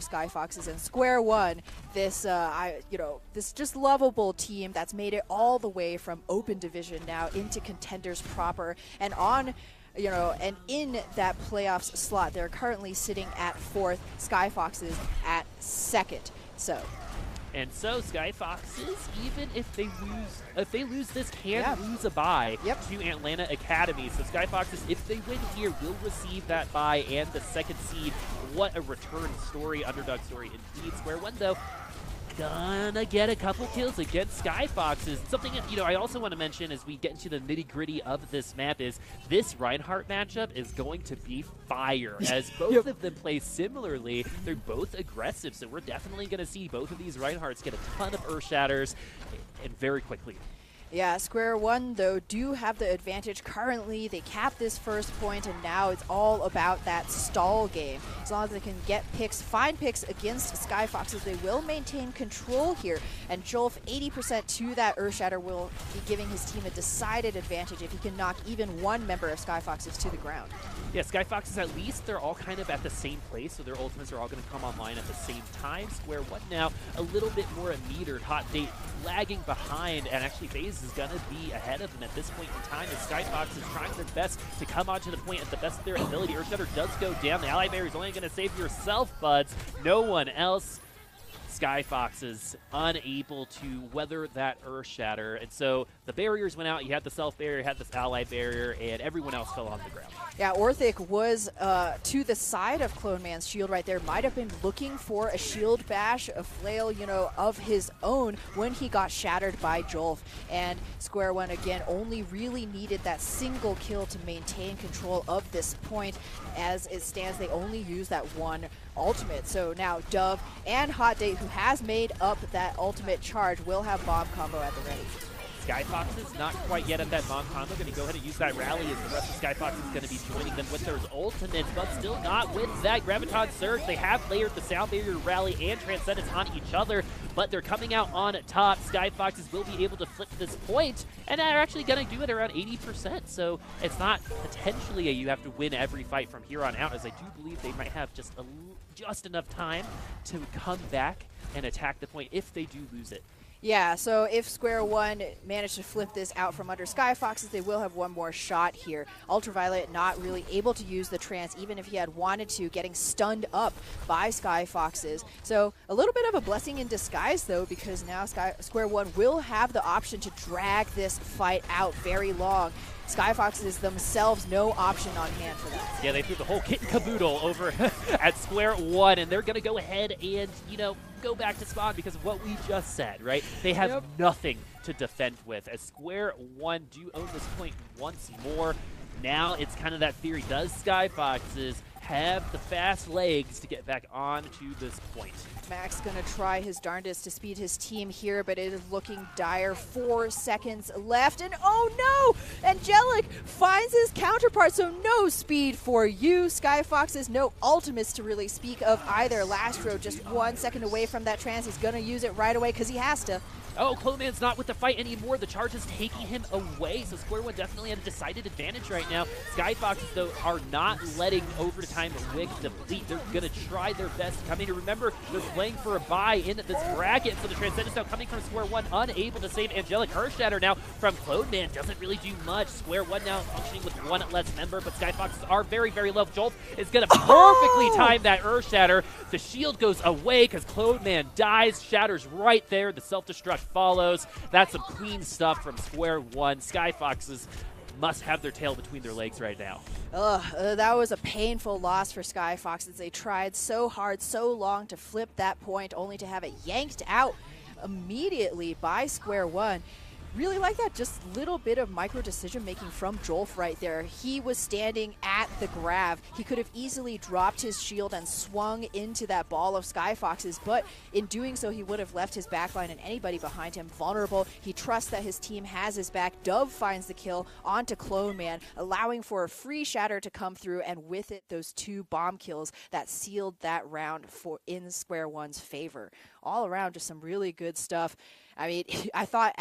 Skyfoxes and Square One, this this just lovable team that's made it all the way from open division now into contenders proper, and on and in that playoffs slot, they're currently sitting at 4th, Skyfoxes at 2nd. And so Skyfoxes, even if they lose this, can lose a bye to Atlanta Academy. So Skyfoxes, if they win here, will receive that bye and the 2nd seed. What a return story, underdog story indeed. Square One, though, gonna get a couple kills against Skyfoxes. Something I also want to mention as we get into the nitty-gritty of this map is this Reinhardt matchup is going to be fire, as both of them play similarly. They're both aggressive, so we're definitely going to see both of these Reinhardts get a ton of Earth Shatters and very quickly. Yeah, Square One, though, do have the advantage currently. They cap this first point, and now it's all about that stall game. As long as they can get picks, find picks against Skyfoxes, they will maintain control here. And Jolf, 80% to that Earthshatter, will be giving his team a decided advantage if he can knock even one member of Skyfoxes to the ground. Yeah, Skyfoxes, at least they're all kind of at the same place, so their ultimates are all going to come online at the same time. Square One now a little bit more metered. Hot Date lagging behind, and actually FaZe is going to be ahead of them at this point in time as Skyfox is trying their best to come onto the point at the best of their ability. Earthshatter does go down. The ally barrier is only going to save yourself, buds. No one else. Skyfoxes unable to weather that Earthshatter, and so the barriers went out. You had the self barrier, you had this ally barrier, and everyone else fell on the ground. Yeah, Orthic was to the side of Clone Man's shield right there. Might have been looking for a shield bash, a flail, of his own when he got shattered by Jolf. And Square One, again, only really needed that single kill to maintain control of this point. As it stands, they only use that one ultimate. So now Dove and Hot Date, who has made up that ultimate charge, will have bomb combo at the ready. Skyfoxes not quite yet at that bomb combo. Going to go ahead and use that rally as the rest of Skyfoxes is going to be joining them with their ultimates, but still not with that Graviton Surge. They have layered the Sound Barrier, Rally, and Transcendence on each other, but they're coming out on top. Skyfoxes will be able to flip this point, and they're actually going to do it around 80%. So it's not potentially you have to win every fight from here on out, as I do believe they might have just enough time to come back and attack the point if they do lose it. Yeah, so if Square One managed to flip this out from under Skyfoxes, they will have one more shot here. Ultraviolet not really able to use the trance, even if he had wanted to, getting stunned up by Skyfoxes. So a little bit of a blessing in disguise, though, because now Square One will have the option to drag this fight out very long. Skyfoxes themselves, no option on hand for that. Yeah, they threw the whole kit and caboodle over at Square One, and they're going to go ahead and, go back to spawn because of what we just said, right? They have nothing to defend with, as Square One do own this point once more. Now it's kind of that theory. Does Skyfoxes have the fast legs to get back onto this point? Max gonna try his darndest to speed his team here, but it is looking dire. 4 seconds left, and oh no! Angelic finds his counterpart, so no speed for you. Skyfoxes, no ultimates to really speak of either. Lastro just 1 second away from that trance. He's gonna use it right away because he has to. Oh, Clone Man's not with the fight anymore. The charge is taking him away, so Square One definitely had a decided advantage right now. Skyfoxes, though, are not letting overtime Wick deplete. They're going to try their best to come in. Remember, they're playing for a bye in this bracket, so the Transcendence now coming from Square One, unable to save Angelic. Earthshatter now from Clone Man doesn't really do much. Square One now functioning with one less member, but Skyfoxes are very, very low. Jolt is going to perfectly time that Earthshatter. The shield goes away because Clone Man dies. Shatters right there. The self-destruct follows. That's some clean stuff from Square One. Skyfoxes must have their tail between their legs right now. That was a painful loss for Skyfoxes. They tried so hard, so long to flip that point, only to have it yanked out immediately by Square One. Really like that just little bit of micro decision making from Jolf right there. He was standing at the grab. He could have easily dropped his shield and swung into that ball of Skyfoxes, but in doing so, he would have left his backline and anybody behind him vulnerable. He trusts that his team has his back. Dove finds the kill onto Clone Man, allowing for a free shatter to come through, and with it, those 2 bomb kills that sealed that round in Square One's favor. All around, just some really good stuff. I mean, I thought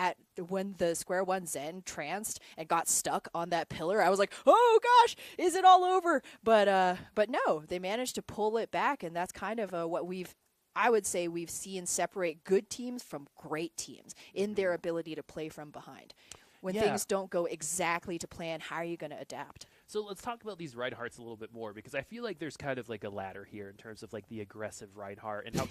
when the Square One Zen tranced and got stuck on that pillar, I was like, oh gosh, is it all over? But no, they managed to pull it back, and that's kind of what I would say we've seen separate good teams from great teams in their ability to play from behind. When things don't go exactly to plan, how are you going to adapt? So let's talk about these Reinhardts a little bit more, because I feel like there's kind of like a ladder here in terms of like the aggressive Reinhardt and how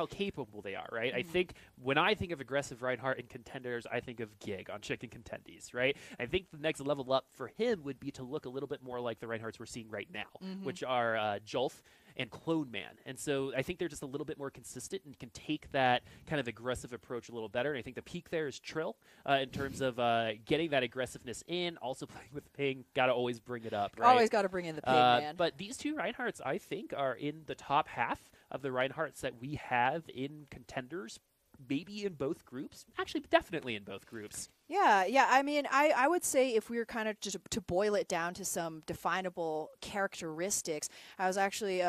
capable they are, right? I think when I think of aggressive Reinhardt and Contenders, I think of Gig on Chicken Contendies, right? I think the next level up for him would be to look a little bit more like the Reinhardts we're seeing right now, which are Jolf and Clone Man. And so I think they're just a little bit more consistent and can take that kind of aggressive approach a little better. And I think the peak there is Trill in terms of getting that aggressiveness in, also playing with Ping. Got to always bring it up, right? Always got to bring in the Ping, man. But these two Reinhardts, I think, are in the top half of the Reinhardts that we have in Contenders, maybe in both groups. Actually, definitely in both groups. Yeah. I mean, I would say if we were kind of just to boil it down to some definable characteristics, I was actually,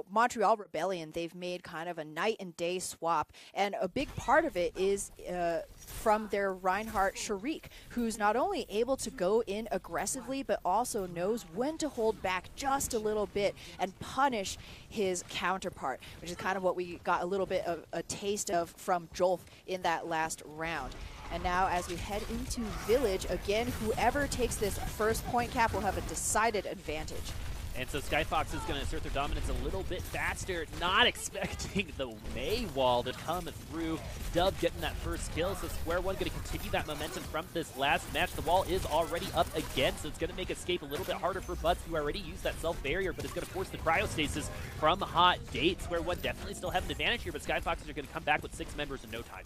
Montreal Rebellion, they've made kind of a night and day swap. And a big part of it is from their Reinhardt Sharik, who's not only able to go in aggressively, but also knows when to hold back just a little bit and punish his counterpart, which is kind of what we got a little bit of a taste of from Jolf in that last round. And now as we head into Village, again, whoever takes this first point cap will have a decided advantage. And so Skyfox is going to assert their dominance a little bit faster, not expecting the May wall to come through. Dub getting that first kill, so Square One going to continue that momentum from this last match. The wall is already up again, so it's going to make escape a little bit harder for Butts, who already used that self-barrier, but it's going to force the cryostasis from Hot Date. Square One definitely still have an advantage here, but Skyfoxes are going to come back with 6 members in no time.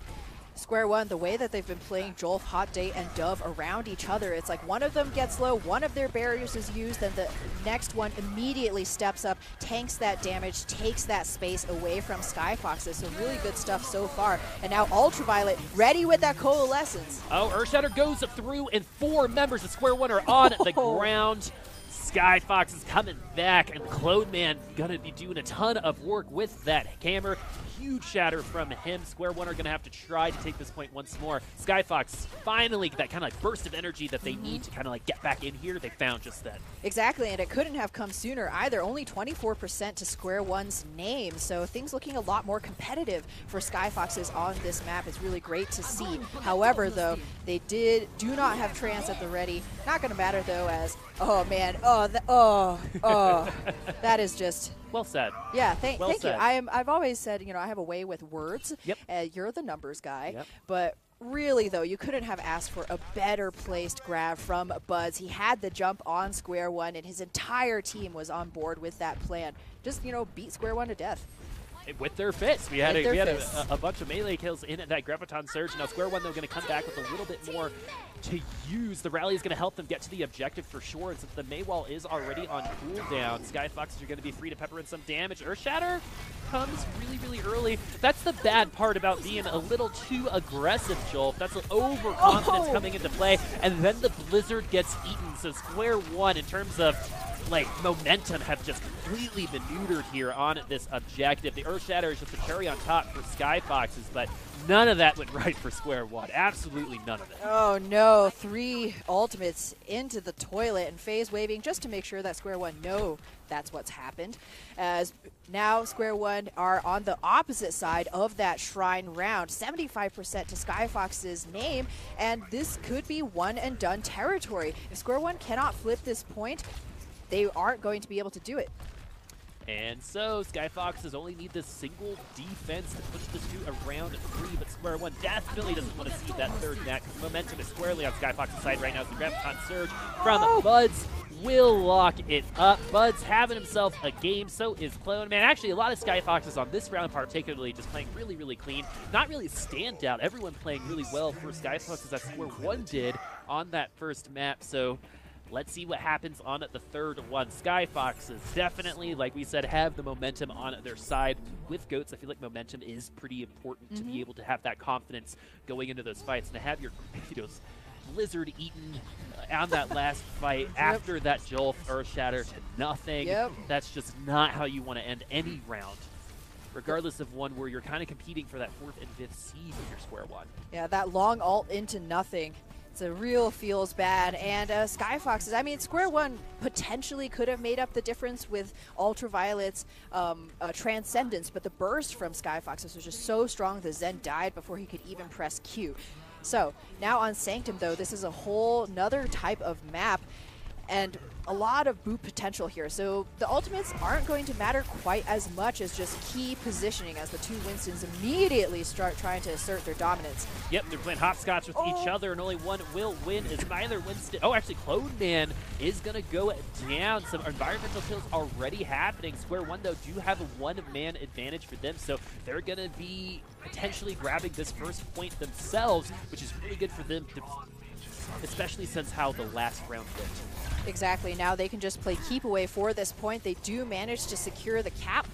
Square One, the way that they've been playing Jolf, Hot Date, and Dove around each other, it's like one of them gets low, one of their barriers is used, then the next one immediately steps up, tanks that damage, takes that space away from Skyfoxes. So really good stuff so far. And now Ultraviolet ready with that Coalescence. Oh, Earthshatter goes through, and 4 members of Square One are on the ground. Skyfox is coming back, and Clone Man gonna be doing a ton of work with that hammer. Huge shatter from him. Square One are gonna have to try to take this point once more. Skyfox finally that kind of like burst of energy that they need to kind of like get back in here. They found just then. Exactly, and it couldn't have come sooner either. Only 24% to Square One's name, so things looking a lot more competitive for Skyfoxes on this map. It's really great to see. However, though, they do not have Trance at the ready. Not gonna matter though, as man, that is just. Well said. Yeah, thank well you. said. I've always said, I have a way with words. Yep. You're the numbers guy. Yep. But really, though, you couldn't have asked for a better placed grab from Buzz. He had the jump on Square One, and his entire team was on board with that plan. Just, beat Square One to death. With their fists. We had a bunch of melee kills in that Graviton Surge. Now Square One, though, going to come back with a little bit more to use. The rally is going to help them get to the objective for sure. And since the Maywall is already on cooldown, Skyfoxes are going to be free to pepper in some damage. Earthshatter comes really, really early. That's the bad part about being a little too aggressive, Joel. That's overconfidence coming into play. And then the Blizzard gets eaten. So Square One, in terms of momentum, have just completely been neutered here on this objective. The Earthshatter is just a cherry on top for Skyfoxes, but none of that went right for Square One. Absolutely none of it. Oh no, 3 ultimates into the toilet and phase waving just to make sure that Square One know that's what's happened. As now Square One are on the opposite side of that Shrine round, 75% to Skyfox's name, and this could be one and done territory. If Square One cannot flip this point, they aren't going to be able to do it. And so Skyfoxes only need this single defense to push this to a round 3, but Square One definitely doesn't want to see that third net. Momentum is squarely on Skyfox's side right now as the Graviton Surge from Buds will lock it up. Buds having himself a game, so is Clone Man. Actually, a lot of Skyfoxes on this round particularly just playing really, really clean. Not really a standout. Everyone playing really well for Skyfoxes as Square One did on that first map, so let's see what happens on the third one. Skyfoxes definitely, like we said, have the momentum on their side. With Goats, I feel like momentum is pretty important to be able to have that confidence going into those fights. And to have your Blizzard eaten on that last fight after that Joel Earthshatter to nothing, that's just not how you want to end any round. regardless of one where you're kind of competing for that 4th and 5th seed when you're square one. Yeah, that long ult into nothing. It's a real feels bad. And Skyfoxes, I mean, square one potentially could have made up the difference with Ultraviolet's Transcendence, but the burst from Skyfoxes was just so strong that Zen died before he could even press Q. So now on Sanctum, though, this is a whole nother type of map and a lot of boot potential here. So the ultimates aren't going to matter quite as much as just key positioning as the two Winstons immediately start trying to assert their dominance. Yep, they're playing hopscotch with each other, and only one will win as neither Winston... Oh, actually, Clone Man is going to go down. Some environmental kills already happening. Square one, though, do have a one-man advantage for them, so they're going to be potentially grabbing this first point themselves, which is really good for them, especially since how the last round went. Exactly. Now they can just play keep away for this point. They do manage to secure the cap.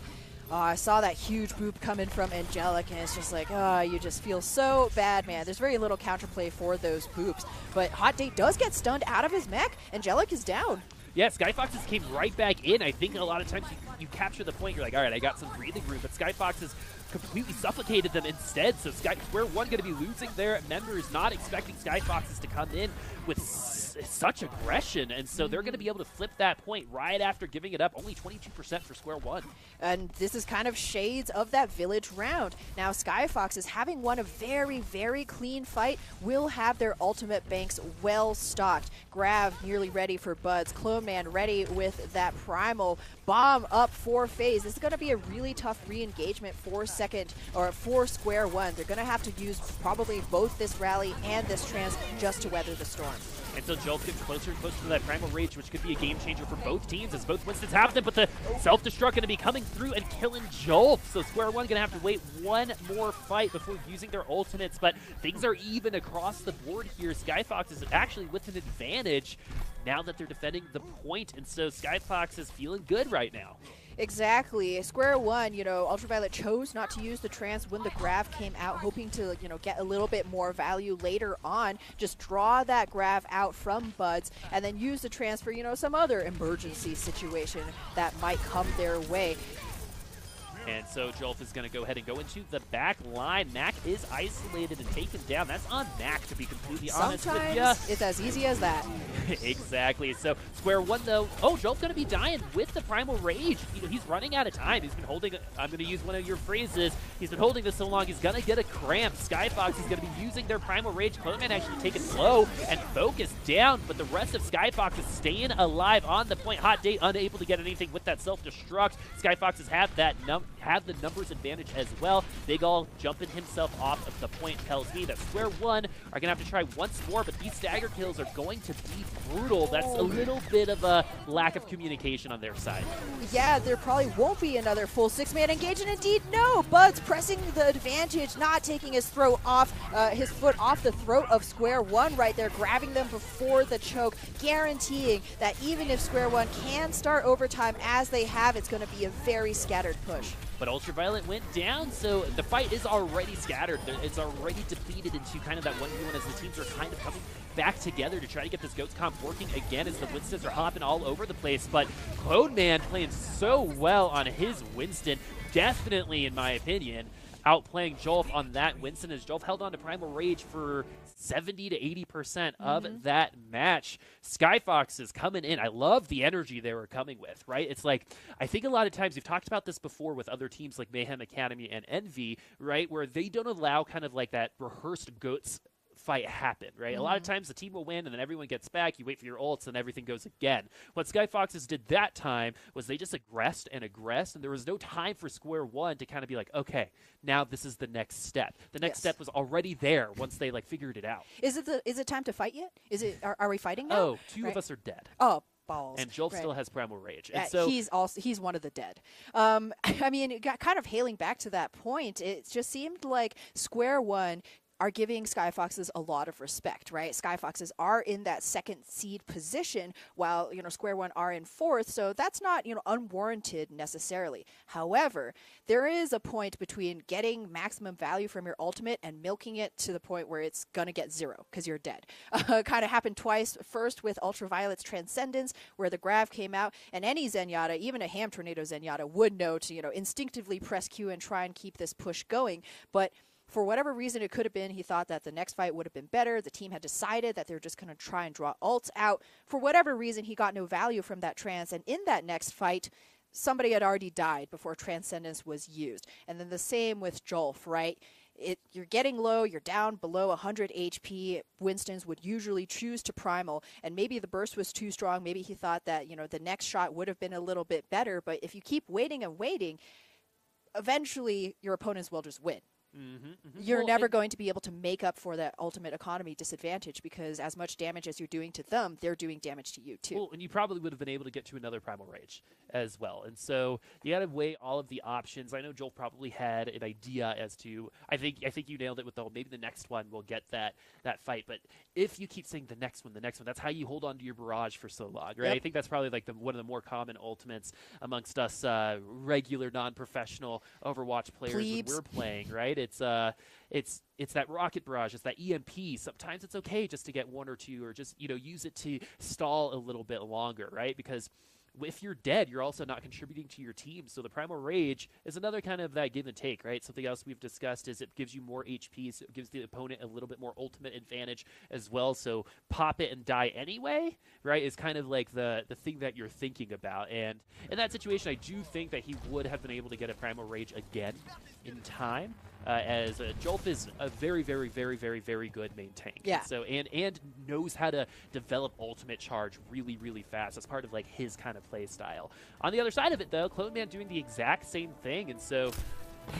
I saw that huge boop coming from Angelic, and it's just like, you just feel so bad, man. There's very little counterplay for those boops. But Hot Date does get stunned out of his mech. Angelic is down. Yeah, Skyfoxes came right back in. I think a lot of times you capture the point, you're like, all right, I got some breathing room, but Skyfoxes completely suffocated them instead. So Square One going to be losing their members, not expecting Skyfoxes to come in with such aggression, and so they're going to be able to flip that point right after giving it up. Only 22% for Square One. And this is kind of shades of that village round. Now Skyfoxes, having won a very, very clean fight, will have their ultimate banks well stocked. Grav nearly ready for Buds. Clone Man ready with that primal. Bomb up for FaZe. This is going to be a really tough re-engagement for Square One. They're going to have to use probably both this rally and this trans just to weather the storm. And so Jolt gets closer and closer to that Primal Rage, which could be a game changer for both teams as both Winstons have them, but the self-destruct going to be coming through and killing Jolt. So Square One going to have to wait one more fight before using their ultimates, but things are even across the board here. Skyfox is actually with an advantage now that they're defending the point, and so Skyfox is feeling good right now. Exactly. Square One, Ultraviolet chose not to use the trance when the Grav came out, hoping to, get a little bit more value later on. Just draw that Grav out from Buds and then use the trance for, some other emergency situation that might come their way. And so Jolf is going to go ahead and go into the back line. Mac is isolated and taken down. That's on Mac, to be completely honest with you. Sometimes it's as easy as that. Exactly. So Square One, though, Jolf's going to be dying with the Primal Rage. He's running out of time. He's been holding, I'm going to use one of your phrases, he's been holding this so long, he's going to get a cramp. Skyfox is going to be using their Primal Rage. Clone Man actually take it slow and focus down, but the rest of Skyfox is staying alive on the point. Hot Date unable to get anything with that self-destruct. Skyfoxes have the numbers advantage as well. Big Ol jumping himself off of the point tells me that Square One are going to have to try once more, but these stagger kills are going to be brutal. That's a little bit of a lack of communication on their side. Yeah, there probably won't be another full six-man engage, and indeed, no. Bud's pressing the advantage, not taking his foot off the throat of Square One right there, grabbing them before the choke, guaranteeing that even if Square One can start overtime as they have, it's going to be a very scattered push. But Ultraviolet went down, so the fight is already scattered. It's already depleted into kind of that 1v1 as the teams are kind of coming back together to try to get this Goats comp working again as the Winstons are hopping all over the place. But Clone Man playing so well on his Winston, definitely, in my opinion, outplaying Jolf on that Winston as Jolf held on to Primal Rage for 70 to 80% of that match. Skyfox is coming in. I love the energy they were coming with, right? It's like, I think a lot of times, we've talked about this before with other teams like Mayhem Academy and Envy, right? Where they don't allow kind of like that rehearsed Goats fight happen, right? A lot of times the team will win and then everyone gets back, you wait for your ults and everything goes again. What Skyfoxes did that time was they just aggressed and there was no time for Square One to kind of be like, okay, now this is the next step. The next step was already there once they figured it out. Is it time to fight yet? Are we fighting now? Oh, two of us are dead. Oh, balls. And Jolf still has Primal Rage. And so he's one of the dead. I mean, kind of hailing back to that point, it just seemed like Square One are giving Skyfoxes a lot of respect, right? Skyfoxes are in that second seed position while, Square One are in fourth, so that's not, unwarranted necessarily. However, there is a point between getting maximum value from your ultimate and milking it to the point where it's gonna get 0 because you're dead. Kind of happened twice. First with Ultraviolet's Transcendence, where the Grav came out, and any Zenyatta, even a HamTornado Zenyatta, would know to, instinctively press Q and try and keep this push going, but for whatever reason it could have been, he thought that the next fight would have been better. The team had decided that they were just going to try and draw ults out. For whatever reason, he got no value from that trans, and in that next fight, somebody had already died before Transcendence was used. And then the same with Jolf, right? You're getting low, you're down below 100 HP. Winston's would usually choose to primal, and maybe the burst was too strong. Maybe he thought that, the next shot would have been a little bit better, but if you keep waiting and waiting, eventually your opponents will just win. You're never going to be able to make up for that ultimate economy disadvantage because as much damage as you're doing to them, they're doing damage to you too. Well, and you probably would have been able to get to another Primal Rage as well. And so you got to weigh all of the options. I know Joel probably had an idea as to, I think you nailed it with maybe the next one will get that fight. But if you keep saying the next one, that's how you hold on to your barrage for so long, right? Yep. I think that's probably like one of the more common ultimates amongst us regular non-professional Overwatch players when we're playing, right? It's that rocket barrage, it's that EMP. Sometimes it's okay just to get 1 or 2 or just, use it to stall a little bit longer, right? Because if you're dead, you're also not contributing to your team. So the Primal Rage is another kind of that give and take, right? Something else we've discussed is it gives you more HP, so it gives the opponent a little bit more ultimate advantage as well. So pop it and die anyway, right, is kind of like the thing that you're thinking about. And in that situation, I do think that he would have been able to get a Primal Rage again in time. As Jolf is a very, very, very, very, very good main tank. Yeah. So and knows how to develop ultimate charge really, really fast. That's part of like his kind of play style. On the other side of it, though, Clone Man doing the exact same thing, and so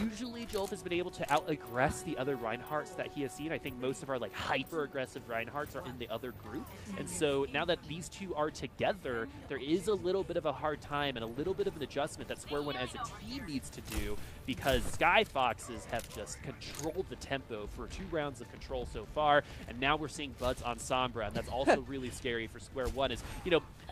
usually Jolf has been able to out-aggress the other Reinhardts that he has seen. I think most of our like hyper-aggressive Reinhardts are in the other group. And so now that these two are together, there is a little bit of a hard time and a little bit of an adjustment that Square One as a team needs to do, because Skyfoxes have just controlled the tempo for 2 rounds of control so far, and now we're seeing Buds on Sombra, and that's also really scary for Square One. Is,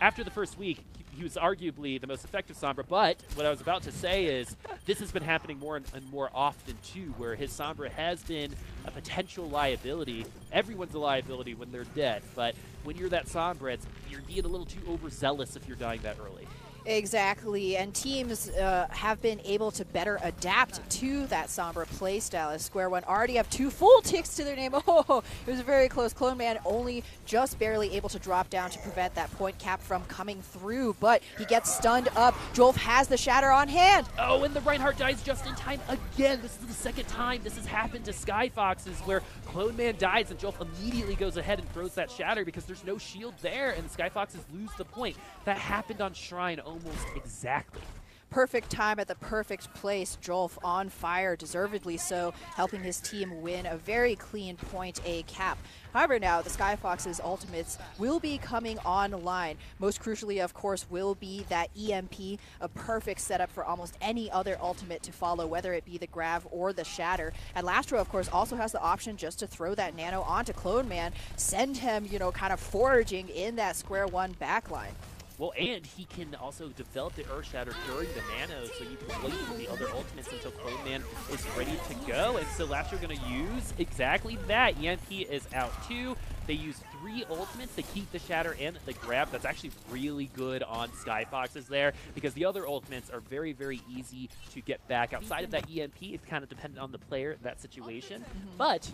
after the first week, he was arguably the most effective Sombra, but what I was about to say is this has been happening more and more often too, where his Sombra has been a potential liability. Everyone's a liability when they're dead, but when you're that Sombra, you're being a little too overzealous if you're dying that early. Exactly, and teams have been able to better adapt to that Sombra playstyle, as Square One already have 2 full ticks to their name. Oh, it was very close. Clone Man only just barely able to drop down to prevent that point cap from coming through, but he gets stunned up. Jolf has the Shatter on hand. Oh, and the Reinhardt dies just in time again. This is the second time this has happened to Skyfoxes, where Clone Man dies and Jolf immediately goes ahead and throws that Shatter because there's no shield there, and the Skyfoxes lose the point. That happened on Shrine almost exactly. Perfect time at the perfect place. Jolf on fire, deservedly so, helping his team win a very clean point A cap. However, now the Skyfoxes ultimates will be coming online. Most crucially, of course, will be that EMP, a perfect setup for almost any other ultimate to follow, whether it be the Grav or the Shatter. And Lastro, of course, also has the option just to throw that Nano onto Clone Man, send him, kind of foraging in that Square One backline. Well, and he can also develop the Earth Shatter during the Nano, so you can wait for the other ultimates until Clone Man is ready to go. And so Lastro going to use exactly that. EMP is out too. They use 3 ultimates to keep the Shatter and the Grab. That's actually really good on Skyfoxes there, because the other ultimates are very, very easy to get back. Outside of that EMP, it's kind of dependent on the player, that situation. But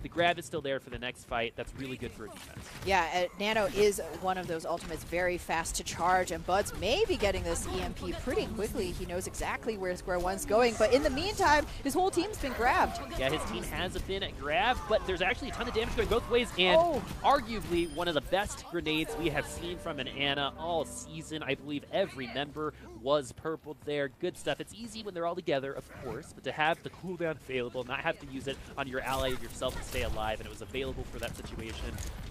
the Grab is still there for the next fight. That's really good for a defense. Yeah, Nano is one of those ultimates, very fast to charge, and Buds may be getting this EMP pretty quickly. He knows exactly where Square One's going, but in the meantime, his whole team's been grabbed. Yeah, his team has been grabbed, but there's actually a ton of damage going both ways, and arguably one of the best grenades we have seen from an Ana all season. I believe every member was purpled there. Good stuff. It's easy when they're all together, of course, but to have the cooldown available, not have to use it on your ally or yourself to stay alive, and it was available for that situation.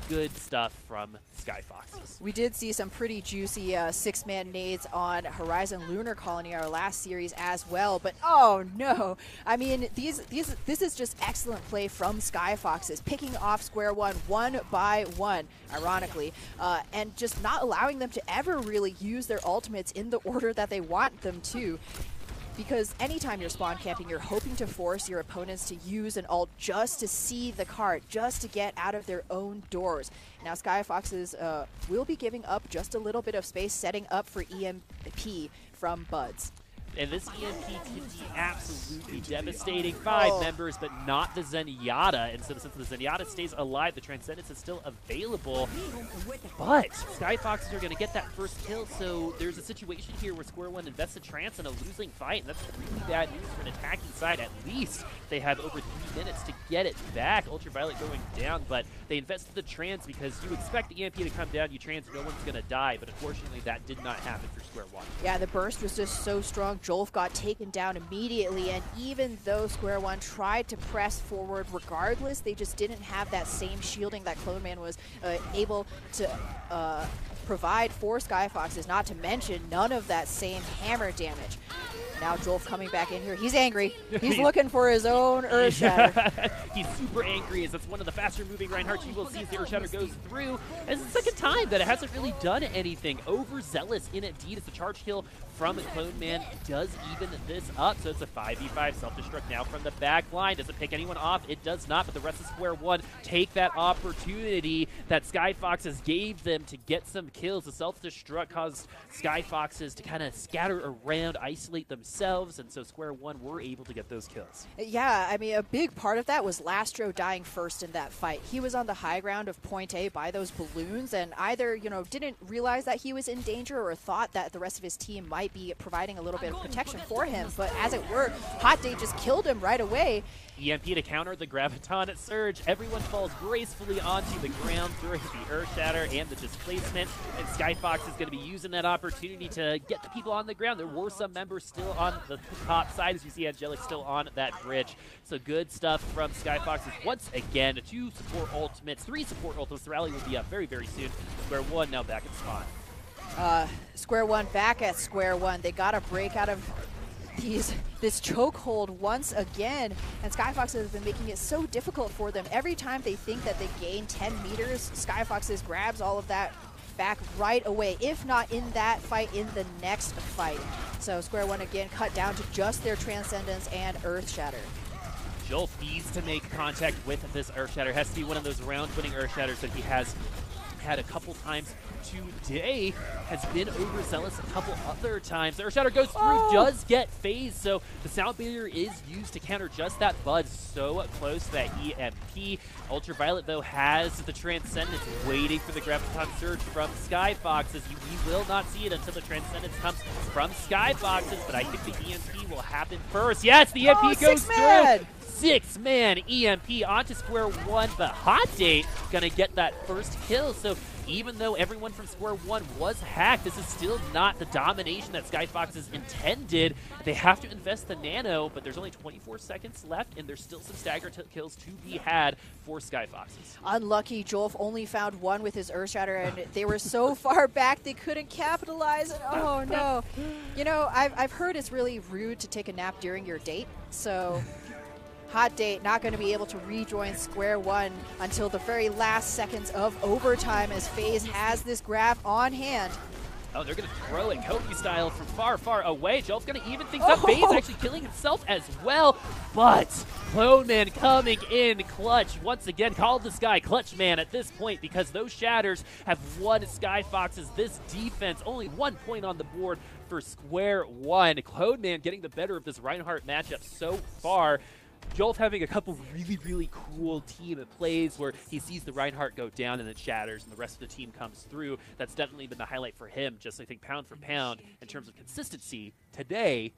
good stuff from Skyfoxes. We did see some pretty juicy 6-man nades on Horizon Lunar Colony, our last series as well, but oh no. I mean, this is just excellent play from Skyfoxes, picking off Square one by one, ironically, and just not allowing them to ever really use their ultimates in the order that they want them to. Because anytime you're spawn camping, you're hoping to force your opponents to use an ult just to see the card, just to get out of their own doors. Now Skyfoxes will be giving up just a little bit of space, setting up for EMP from Buds. And this EMP can be absolutely devastating. 5 members, but not the Zenyatta. And so since the Zenyatta stays alive, the Transcendence is still available. But Skyfoxes are going to get that first kill, so there's a situation here where Square One invests a Trance in a losing fight, and that's really bad news for an attacking side. At least they have over 3 minutes to get it back. Ultraviolet going down, but they invested the Trance because you expect the EMP to come down, you Trance, no one's going to die. But unfortunately, that did not happen for Square One. Yeah, the burst was just so strong. Jolf got taken down immediately, and even though Square One tried to press forward regardless, they just didn't have that same shielding that Clone Man was able to provide for Skyfoxes, not to mention none of that same hammer damage. Now Jolf coming back in here. He's angry. He's looking for his own Earth Shatter. He's super angry as that's one of the faster moving Reinhardts you will see as the Earth Shatter goes through. And it's the second time that it hasn't really done anything. Overzealous indeed as the charge kill from Clone Man does even this up. So it's a 5v5 self-destruct now from the back line. Does it pick anyone off? It does not, but the rest of Square One take that opportunity that Skyfoxes gave them to get some kills. The self-destruct caused Skyfoxes to kind of scatter around, isolate themselves, and so Square One were able to get those kills. Yeah, I mean, a big part of that was Lastro dying first in that fight. He was on the high ground of Point A by those balloons, and either, you know, didn't realize that he was in danger or thought that the rest of his team might be providing a little bit of protection for him, but as it were, Hot Day just killed him right away. EMP to counter the Graviton Surge. Everyone falls gracefully onto the ground during the Earth Shatter and the displacement, and Skyfox is going to be using that opportunity to get the people on the ground. There were some members still on the top side, as you see Angelic still on that bridge. So good stuff from Skyfoxes. Once again, 2 support ultimates, 3 support ultimates. The rally will be up very, very soon. Square One now back at spawn. Square One back at Square One. They got a break out of this chokehold once again, and Skyfoxes have been making it so difficult for them. Every time they think that they gain 10 meters, Skyfoxes grabs all of that back right away, if not in that fight, in the next fight. So Square One again cut down to just their Transcendence and Earth Shatter. Jolt needs to make contact with this Earth Shatter. Has to be one of those round-winning Earth Shatters that he has had a couple times today. Has been overzealous a couple other times. The Earth Shatter goes through, does get phased, so the Sound Barrier is used to counter just that Bud. So close to that EMP. Ultraviolet, though, has the Transcendence, waiting for the Graviton Surge from Skyfoxes. We will not see it until the Transcendence comes from Skyfoxes, but I think the EMP will happen first. Yes, the EMP goes through. 6-man EMP onto Square One, but Hot Date gonna get that first kill. So even though everyone from Square One was hacked, this is still not the domination that Skyfoxes intended. They have to invest the nano, but there's only 24 seconds left, and there's still some stagger kills to be had for Skyfoxes. Unlucky, Jolf only found one with his Earth Shatter, and they were so far back they couldn't capitalize. And oh no. You know, I've heard it's really rude to take a nap during your date, so Hot Date not going to be able to rejoin Square One until the very last seconds of overtime, as FaZe has this grab on hand. Oh, they're going to throw it Kobe style from far, far away. Jolf's going to even things up. FaZe actually killing himself as well. But Clone Man coming in clutch. Once again, called this guy Clutch Man at this point because those shatters have won Skyfoxes this defense. Only 1 point on the board for Square One. Clone Man getting the better of this Reinhardt matchup so far. Jolf having a couple really, really cool team plays where he sees the Reinhardt go down and it shatters and the rest of the team comes through. That's definitely been the highlight for him, just I think pound for pound in terms of consistency. Today,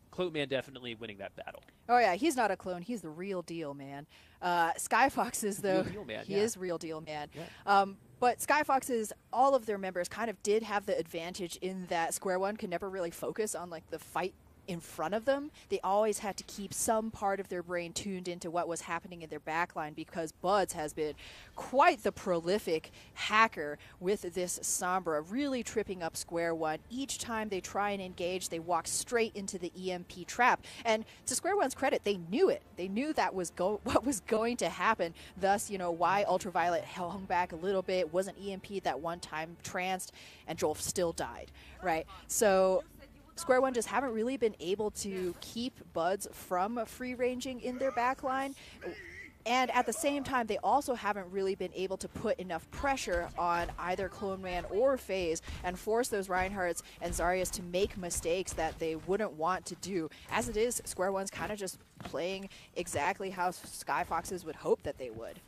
Clone Man definitely winning that battle. Oh yeah, he's not a clone. He's the real deal, man. Skyfoxes, though, real deal, man. He is real deal, man. Yeah. But Skyfoxes, all of their members kind of did have the advantage in that Square One could never really focus on like the fight in front of them. They always had to keep some part of their brain tuned into what was happening in their backline, because Buds has been quite the prolific hacker with this Sombra, really tripping up Square One. Each time they try and engage, they walk straight into the EMP trap. And to Square One's credit, they knew it. They knew that was what was going to happen. Thus, you know, why Ultraviolet hung back a little bit, wasn't EMP'd that one time, tranced, and Jolf still died, right? So Square One just haven't really been able to keep Buds from free-ranging in their backline. And at the same time, they also haven't really been able to put enough pressure on either Clone Man or FaZe and force those Reinhardts and Zaryas to make mistakes that they wouldn't want to do. As it is, Square One's kind of just playing exactly how Skyfoxes would hope that they would.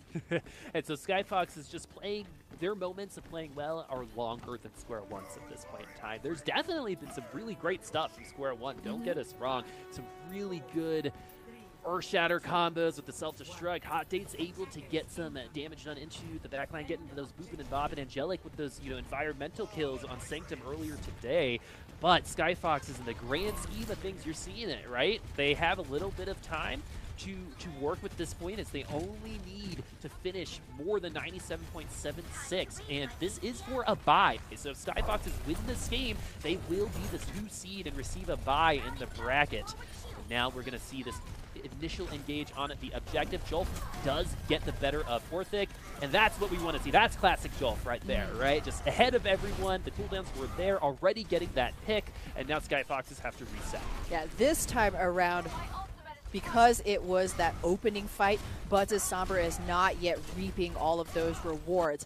And so Skyfoxes just playing, their moments of playing well are longer than Square One's at this point in time. There's definitely been some really great stuff from Square One, don't get us wrong. Some really good Earthshatter combos with the self-destruct. Hot Date's able to get some damage done into the backline, getting those Boopin and Boppin. Angelic with those, you know, environmental kills on Sanctum earlier today. But Skyfoxes, in the grand scheme of things, you're seeing it, right? They have a little bit of time to work with this point, as they only need to finish more than 97.76, and this is for a bye. So if Skyfoxes win this game, they will be the 2 seed and receive a bye in the bracket. And now we're going to see this initial engage on the objective. Jolf does get the better of Orthic, and that's what we want to see. That's classic Jolf right there, right? Just ahead of everyone. The cooldowns were there, already getting that pick, and now Skyfoxes have to reset. Yeah, this time around, because it was that opening fight, Buds' Sombra is not yet reaping all of those rewards.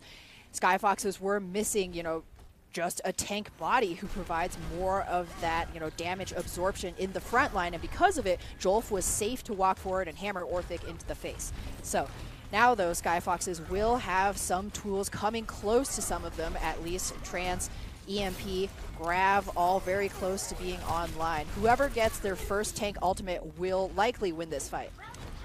Skyfoxes were missing, you know, just a tank body who provides more of that, you know, damage absorption in the front line, and because of it, Jolf was safe to walk forward and hammer Orthic into the face. So now, though, Skyfoxes will have some tools coming close to some of them, at least. Trance, EMP, Grav, all very close to being online. Whoever gets their first tank ultimate will likely win this fight.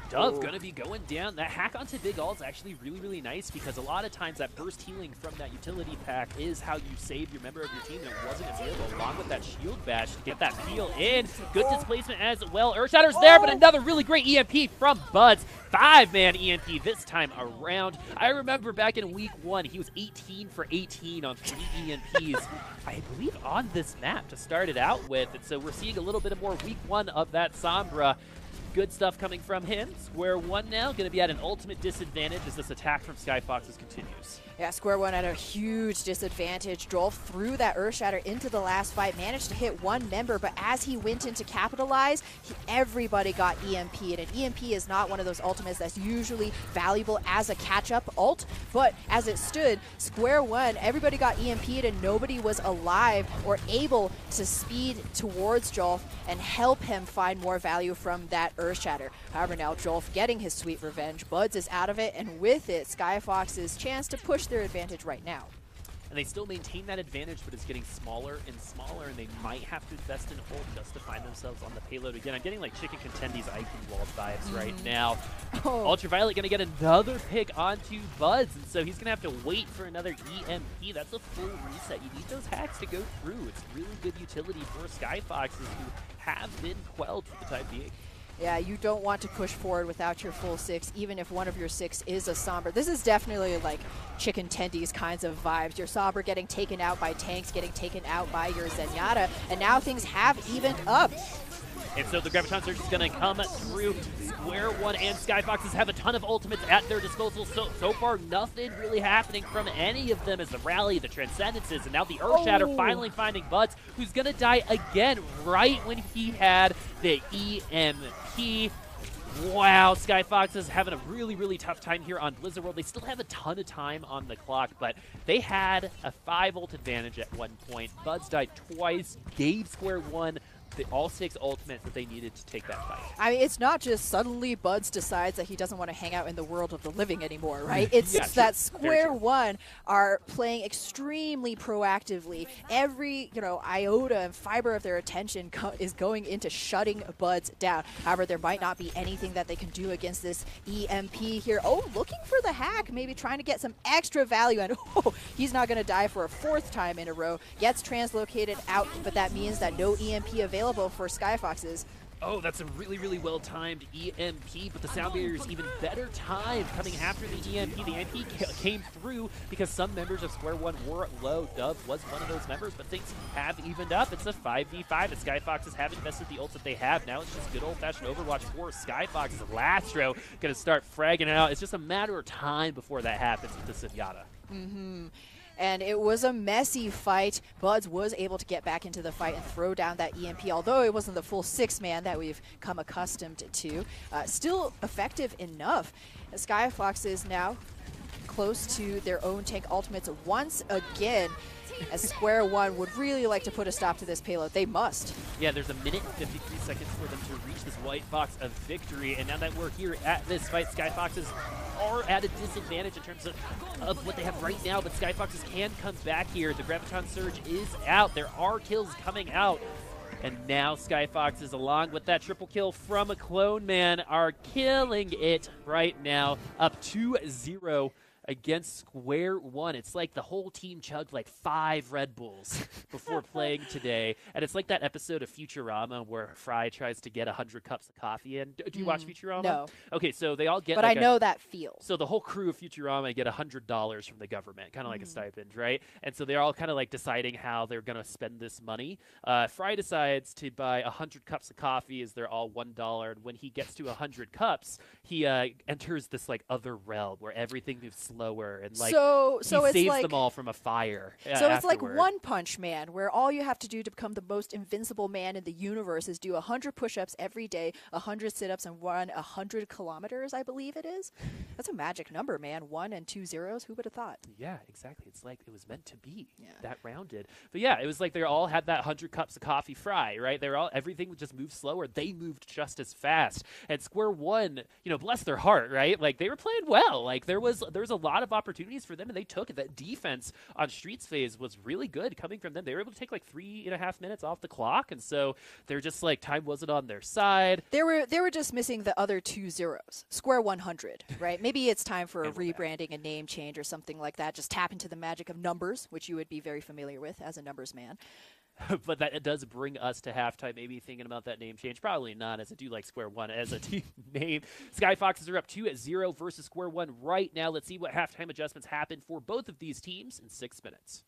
Dove going to be going down. That hack onto Big Ult is actually really, really nice, because a lot of times that burst healing from that utility pack is how you save your member of your team, and it wasn't available, along with that shield bash to get that peel in. Good displacement as well. Earthshatter's there, but another really great EMP from Buds. 5-man EMP this time around. I remember back in week 1, he was 18 for 18 on 3 EMPs, I believe, on this map to start it out with. And so we're seeing a little bit more week 1 of that Sombra. Good stuff coming from him. Square One now going to be at an ultimate disadvantage as this attack from Skyfoxes continues. Yeah, Square One at a huge disadvantage. Jolf threw that Earthshatter into the last fight, managed to hit one member, but as he went in to capitalize, everybody got EMP'd. And EMP is not one of those ultimates that's usually valuable as a catch-up ult, but as it stood, Square One, everybody got EMP'd and nobody was alive or able to speed towards Jolf and help him find more value from that Earthshatter. However, now Jolf getting his sweet revenge. Buds is out of it, and with it, Skyfox's chance to push their advantage right now. And they still maintain that advantage, but it's getting smaller and smaller, and they might have to invest in ult just to find themselves on the payload again. I'm getting like Chicken Contendies Icon Wall vibes right now. Ultraviolet going to get another pick onto Buds, and so he's going to have to wait for another EMP. That's a full reset. You need those hacks to go through. It's really good utility for Skyfoxes, who have been quelled for the time being. Yeah, you don't want to push forward without your full 6, even if one of your 6 is a Sombra. This is definitely like Chicken Tendies kinds of vibes. Your Sombra getting taken out by tanks, getting taken out by your Zenyatta, and now things have evened up. And so the Graviton Surge is going to come through. Square One and Skyfoxes have a ton of ultimates at their disposal. So far, nothing really happening from any of them as the Rally, the Transcendences, and now the Earthshatter finally finding Buds, who's going to die again right when he had the EMP. Wow, Skyfoxes having a really, really tough time here on Blizzard World. They still have a ton of time on the clock, but they had a 5-ult advantage at one point. Buds died twice, gave Square One all 6 ultimates that they needed to take that fight. I mean, it's not just suddenly Buds decides that he doesn't want to hang out in the world of the living anymore, right? It's that Square One are playing extremely proactively. Every, you know, iota and fiber of their attention is going into shutting Buds down. However, there might not be anything that they can do against this EMP here. Oh, looking for the hack, maybe trying to get some extra value, and he's not going to die for a 4th time in a row. Gets translocated out, but that means that no EMP available. available for Skyfoxes. Oh, that's a really, really well-timed EMP, but the sound barrier is even better timed coming after the EMP. The EMP came through because some members of Square One were low. Dove was one of those members, but things have evened up. It's a 5v5. The Skyfoxes have invested the ults that they have. Now it's just good old-fashioned Overwatch for Skyfoxes. Lastro going to start fragging out. It's just a matter of time before that happens with the Zenyatta. And it was a messy fight. Buds was able to get back into the fight and throw down that EMP, although it wasn't the full 6-man that we've come accustomed to. Still effective enough. Skyfoxes now close to their own tank ultimates once again, as Square One would really like to put a stop to this payload. They must. Yeah, there's a minute and 53 seconds for them to reach this white box of victory, and now that we're here at this fight, Skyfoxes are at a disadvantage in terms of what they have right now, but Skyfoxes can come back here. The Graviton Surge is out. There are kills coming out. And now Skyfoxes, along with that triple kill from a Clone Man, are killing it right now, up 2-0 against Square One. It's like the whole team chugged like 5 Red Bulls before playing today. And it's like that episode of Futurama where Fry tries to get 100 cups of coffee in. Do you watch Futurama? No. Okay, so they all get But like I know that feel. So the whole crew of Futurama get $100 from the government, kind of like a stipend, right? And so they're all kind of like deciding how they're going to spend this money. Fry decides to buy 100 cups of coffee as they're all $1. And when he gets to 100 cups, he enters this like other realm where everything moves slower and like so he it's saves like, them all from a fire. So it's like afterward. One Punch Man, where all you have to do to become the most invincible man in the universe is do 100 push-ups every day, 100 sit-ups, and run 100 kilometers, I believe it is. That's a magic number, man. 1 and 2 zeros. Who would have thought? Yeah, exactly. It's like it was meant to be that rounded. But yeah, it was like they all had that 100 cups of coffee Fry, right? They're all everything would just move slower. They moved just as fast. And Square One, you know, bless their heart, right? Like they were playing well. Like there was a lot of opportunities for them, and they took it. That defense on Streets phase was really good coming from them. They were able to take like 3.5 minutes off the clock, and so they're just like time wasn't on their side. They were just missing the other 2 zeros. Square 100, right? Maybe it's time for a rebranding, a name change, or something like that. Just tap into the magic of numbers, which you would be very familiar with as a numbers man. But that it does bring us to halftime, maybe thinking about that name change. Probably not, as I do like Square One as a team name. Skyfoxes are up 2-0 versus Square One right now. Let's see what halftime adjustments happen for both of these teams in 6 minutes.